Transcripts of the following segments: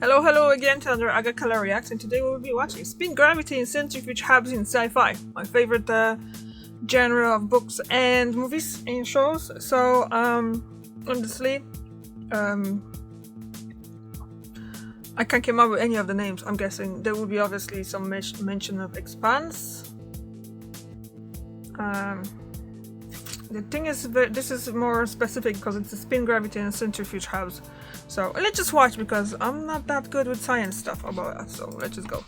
Hello again to another Agakala Reacts, and today we'll be watching Spin Gravity and Centrifuge Habs in Sci-Fi, my favorite genre of books and movies and shows. So, honestly, I can't come up with any of the names. I'm guessing there will be obviously some mention of Expanse. The thing is, this is more specific because it's a Spin Gravity and Centrifuge Habs. So let's just watch because I'm not that good with science stuff about that. So let's just go.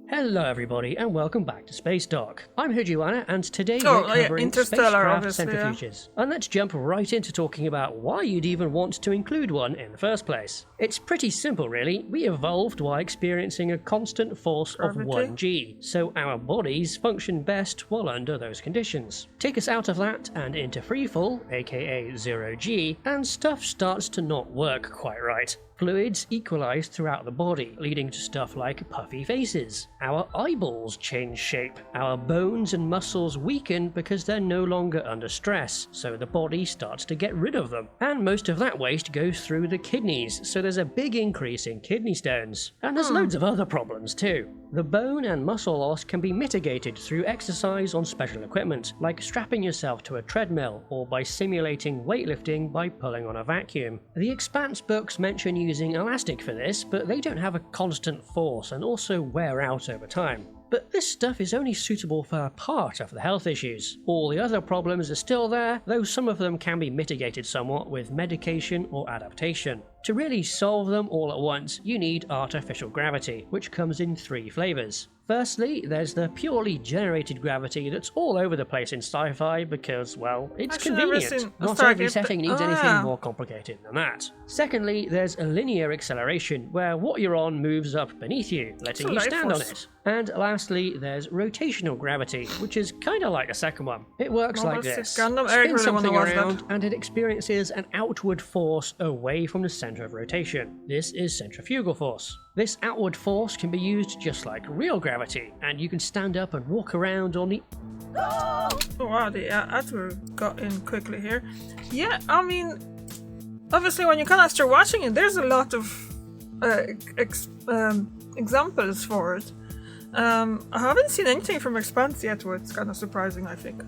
Hello everybody and welcome back to Space Doc. I'm Hujuana and today we're covering spacecraft centrifuges. And let's jump right into talking about why you'd even want to include one in the first place. It's pretty simple really. We evolved while experiencing a constant force of 1g, so our bodies function best while under those conditions. Take us out of that and into freefall, aka 0g, and stuff starts to not work quite right. Fluids equalize throughout the body, leading to stuff like puffy faces. Our eyeballs change shape. Our bones and muscles weaken because they're no longer under stress, so the body starts to get rid of them. And most of that waste goes through the kidneys, so there's a big increase in kidney stones. And there's loads of other problems too. The bone and muscle loss can be mitigated through exercise on special equipment, like strapping yourself to a treadmill or by simulating weightlifting by pulling on a vacuum. The Expanse books mention using elastic for this, but they don't have a constant force and also wear out over time. But this stuff is only suitable for part of the health issues. All the other problems are still there, though some of them can be mitigated somewhat with medication or adaptation. To really solve them all at once, you need artificial gravity, which comes in 3 flavors. Firstly, there's the purely generated gravity that's all over the place in sci-fi because, well, it's convenient. Not every setting needs anything more complicated than that. Secondly, there's a linear acceleration, where what you're on moves up beneath you, letting you stand on it. And lastly, there's rotational gravity, which is kinda like the second one. It works like this. Spin something around and it experiences an outward force away from the center of rotation. This is centrifugal force. This outward force can be used just like real gravity, and you can stand up and walk around on the... Oh wow, the atmosphere got in quickly here. Yeah, I mean, obviously when you kind of start watching it, there's a lot of examples for it. I haven't seen anything from Expanse yet, where it's kind of surprising, I think.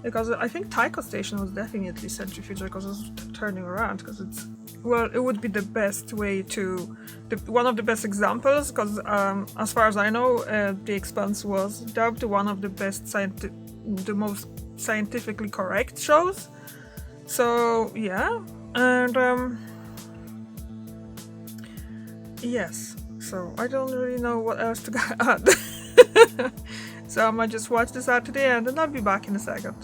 Because I think Tycho Station was definitely centrifuge because it's turning around, because it's... Well, it would be the best way to... one of the best examples, because as far as I know, the Expanse was dubbed one of the best, the most scientifically correct shows. So, yeah. And, yes. So, I don't really know what else to add. So I might just watch this out today and then I'll be back in a second.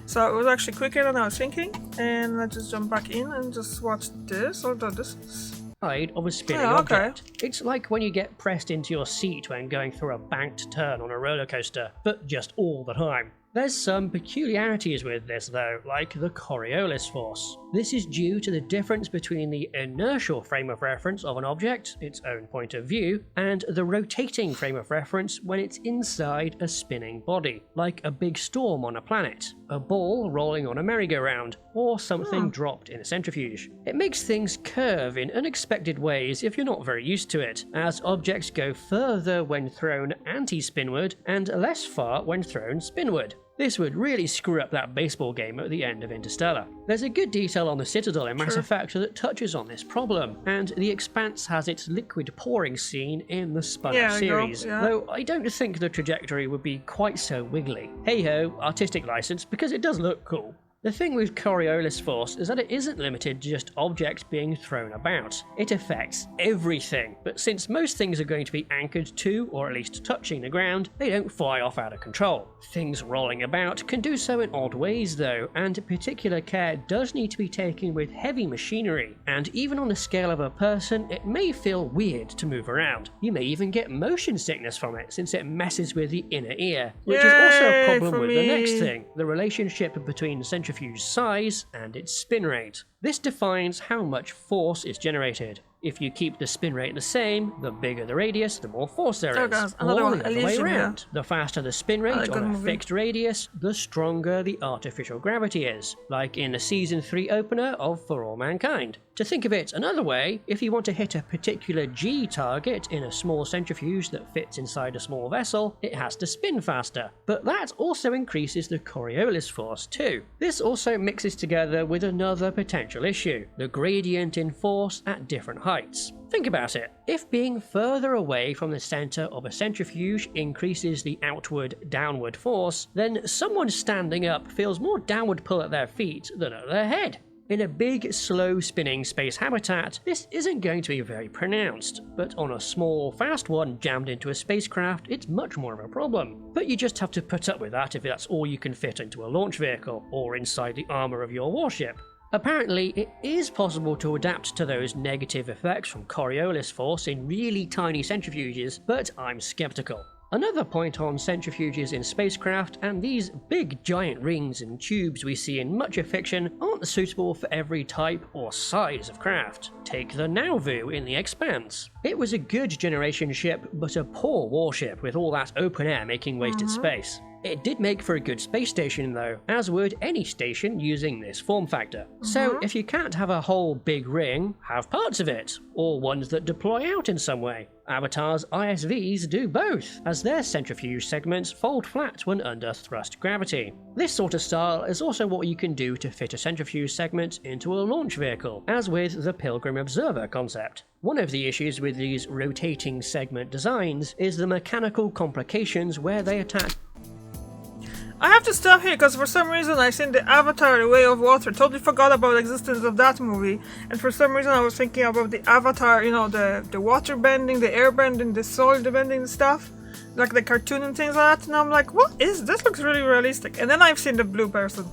So it was actually quicker than I was thinking, and let's just jump back in and just watch this, although this is... of a spinning object. It's like when you get pressed into your seat when going through a banked turn on a roller coaster, but just all the time. There's some peculiarities with this though, like the Coriolis force. This is due to the difference between the inertial frame of reference of an object, its own point of view, and the rotating frame of reference when it's inside a spinning body, like a big storm on a planet, a ball rolling on a merry-go-round, or something dropped in a centrifuge. It makes things curve in unexpected ways if you're not very used to it, as objects go further when thrown anti-spinward and less far when thrown spinward. This would really screw up that baseball game at the end of Interstellar. There's a good detail on the Citadel in Mass Effect that touches on this problem, and the Expanse has its liquid pouring scene in the spun-off series, though I don't think the trajectory would be quite so wiggly. Hey-ho, artistic license, because it does look cool. The thing with Coriolis force is that it isn't limited to just objects being thrown about. It affects everything, but since most things are going to be anchored to, or at least touching the ground, they don't fly off out of control. Things rolling about can do so in odd ways though, and particular care does need to be taken with heavy machinery, and even on the scale of a person, it may feel weird to move around. You may even get motion sickness from it, since it messes with the inner ear, which is also a problem with the next thing, the relationship between centrifuge size and its spin rate. This defines how much force is generated. If you keep the spin rate the same, the bigger the radius, the more force there is. Guys, another or one, the other way around. The faster the spin rate on a fixed radius, the stronger the artificial gravity is, like in the Season 3 opener of For All Mankind. To think of it another way, if you want to hit a particular G target in a small centrifuge that fits inside a small vessel, it has to spin faster. But that also increases the Coriolis force too. This also mixes together with another potential issue, the gradient in force at different heights. Think about it. If being further away from the center of a centrifuge increases the outward-downward force, then someone standing up feels more downward pull at their feet than at their head. In a big, slow-spinning space habitat, this isn't going to be very pronounced, but on a small, fast one jammed into a spacecraft, it's much more of a problem. But you just have to put up with that if that's all you can fit into a launch vehicle, or inside the armor of your warship. Apparently, it is possible to adapt to those negative effects from Coriolis force in really tiny centrifuges, but I'm skeptical. Another point on centrifuges in spacecraft, and these big giant rings and tubes we see in much of fiction aren't suitable for every type or size of craft. Take the Nauvoo in The Expanse. It was a good generation ship, but a poor warship with all that open air making wasted space. It did make for a good space station though, as would any station using this form factor. So if you can't have a whole big ring, have parts of it, or ones that deploy out in some way. Avatar's ISVs do both, as their centrifuge segments fold flat when under thrust gravity. This sort of style is also what you can do to fit a centrifuge segment into a launch vehicle, as with the Pilgrim Observer concept. One of the issues with these rotating segment designs is the mechanical complications where they attach. I have to stop here because for some reason I seen the Avatar The Way of Water. Totally forgot about the existence of that movie. And for some reason I was thinking about the Avatar, you know, the water bending, the air bending, the soil bending stuff. Like the cartoon and things like that. And I'm like, what is this? Looks really realistic. And then I've seen the blue person.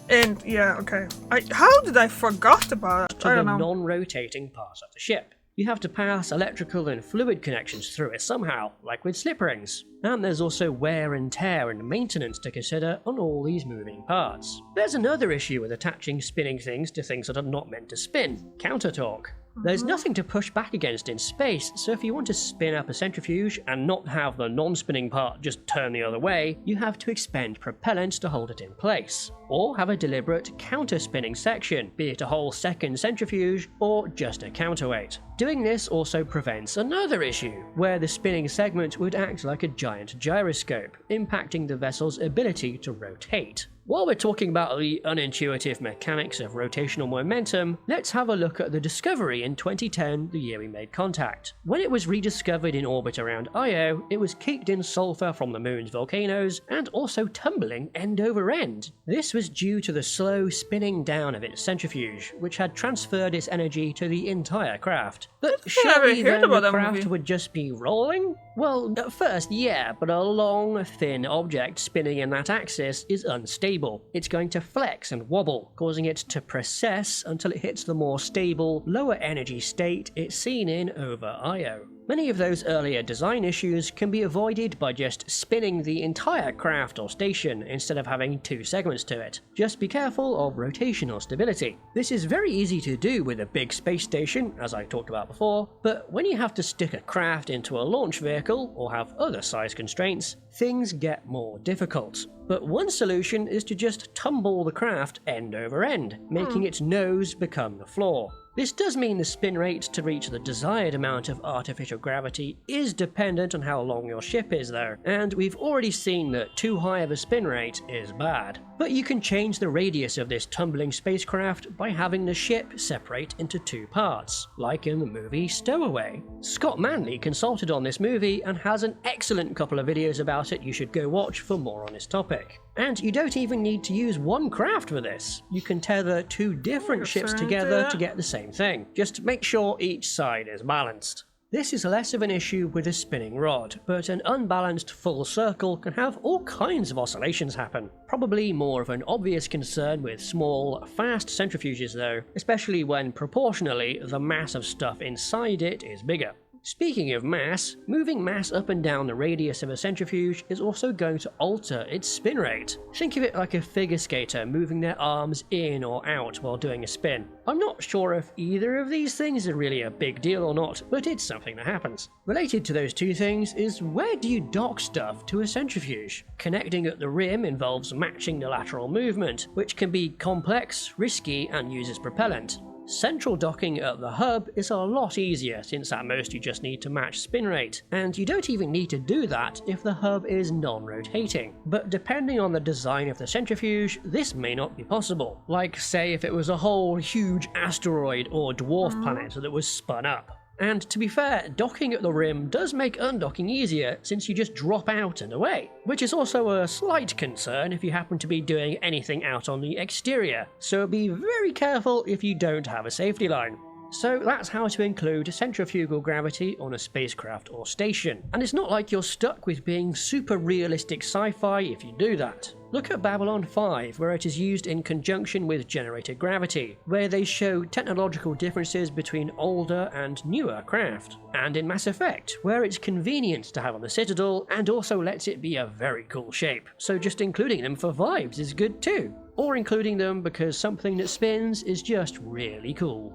And yeah, okay. How did I forgot about it? I don't know. To the non-rotating parts of the ship. You have to pass electrical and fluid connections through it somehow, like with slip rings. And there's also wear and tear and maintenance to consider on all these moving parts. There's another issue with attaching spinning things to things that are not meant to spin, counter-torque. There's nothing to push back against in space, so if you want to spin up a centrifuge and not have the non-spinning part just turn the other way, you have to expend propellant to hold it in place. Or have a deliberate counter-spinning section, be it a whole second centrifuge or just a counterweight. Doing this also prevents another issue, where the spinning segment would act like a giant gyroscope, impacting the vessel's ability to rotate. While we're talking about the unintuitive mechanics of rotational momentum, let's have a look at the Discovery in 2010, the year we made contact. When it was rediscovered in orbit around Io, it was caked in sulfur from the moon's volcanoes and also tumbling end over end. This was due to the slow spinning down of its centrifuge, which had transferred its energy to the entire craft. But surely then the craft would just be rolling? Well, at first, yeah, but a long, thin object spinning in that axis is unstable. It's going to flex and wobble, causing it to precess until it hits the more stable, lower energy state it's seen in over Io. Many of those earlier design issues can be avoided by just spinning the entire craft or station instead of having two segments to it. Just be careful of rotational stability. This is very easy to do with a big space station, as I talked about before, but when you have to stick a craft into a launch vehicle or have other size constraints, things get more difficult. But one solution is to just tumble the craft end over end, making its nose become the floor. This does mean the spin rate to reach the desired amount of artificial gravity is dependent on how long your ship is though, and we've already seen that too high of a spin rate is bad. But you can change the radius of this tumbling spacecraft by having the ship separate into two parts, like in the movie Stowaway. Scott Manley consulted on this movie and has an excellent couple of videos about it you should go watch for more on this topic. And you don't even need to use one craft for this. You can tether two different ships together to get the same thing. Just make sure each side is balanced. This is less of an issue with a spinning rod, but an unbalanced full circle can have all kinds of oscillations happen. Probably more of an obvious concern with small, fast centrifuges though, especially when proportionally the mass of stuff inside it is bigger. Speaking of mass, moving mass up and down the radius of a centrifuge is also going to alter its spin rate. Think of it like a figure skater moving their arms in or out while doing a spin. I'm not sure if either of these things are really a big deal or not, but it's something that happens. Related to those two things is, where do you dock stuff to a centrifuge? Connecting at the rim involves matching the lateral movement, which can be complex, risky, and uses propellant. Central docking at the hub is a lot easier, since at most you just need to match spin rate, and you don't even need to do that if the hub is non-rotating. But depending on the design of the centrifuge, this may not be possible. Like, say, if it was a whole huge asteroid or dwarf planet that was spun up. And to be fair, docking at the rim does make undocking easier, since you just drop out and away, which is also a slight concern if you happen to be doing anything out on the exterior, so be very careful if you don't have a safety line. So that's how to include centrifugal gravity on a spacecraft or station, and it's not like you're stuck with being super realistic sci-fi if you do that. Look at Babylon 5, where it is used in conjunction with generated gravity, where they show technological differences between older and newer craft, and in Mass Effect, where it's convenient to have on the Citadel and also lets it be a very cool shape, so just including them for vibes is good too, or including them because something that spins is just really cool.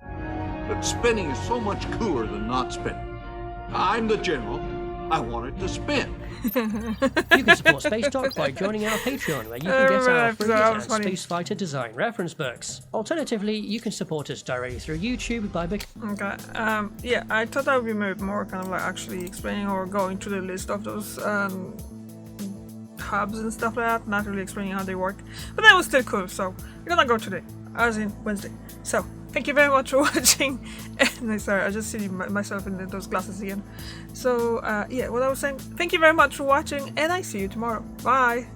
But spinning is so much cooler than not spinning. I'm the general. I want it to spin. You can support Space Dock by joining our Patreon, where you can get our free and Space Fighter design reference books. Alternatively, you can support us directly through YouTube by Okay. Yeah, I thought I would be more kind of like actually explaining or going through the list of those hubs and stuff like that, not really explaining how they work. But that was still cool, so we're gonna go today, as in Wednesday. So, thank you very much for watching. And sorry, I just see myself in those glasses again. So, yeah, what I was saying, thank you very much for watching, and I see you tomorrow. Bye!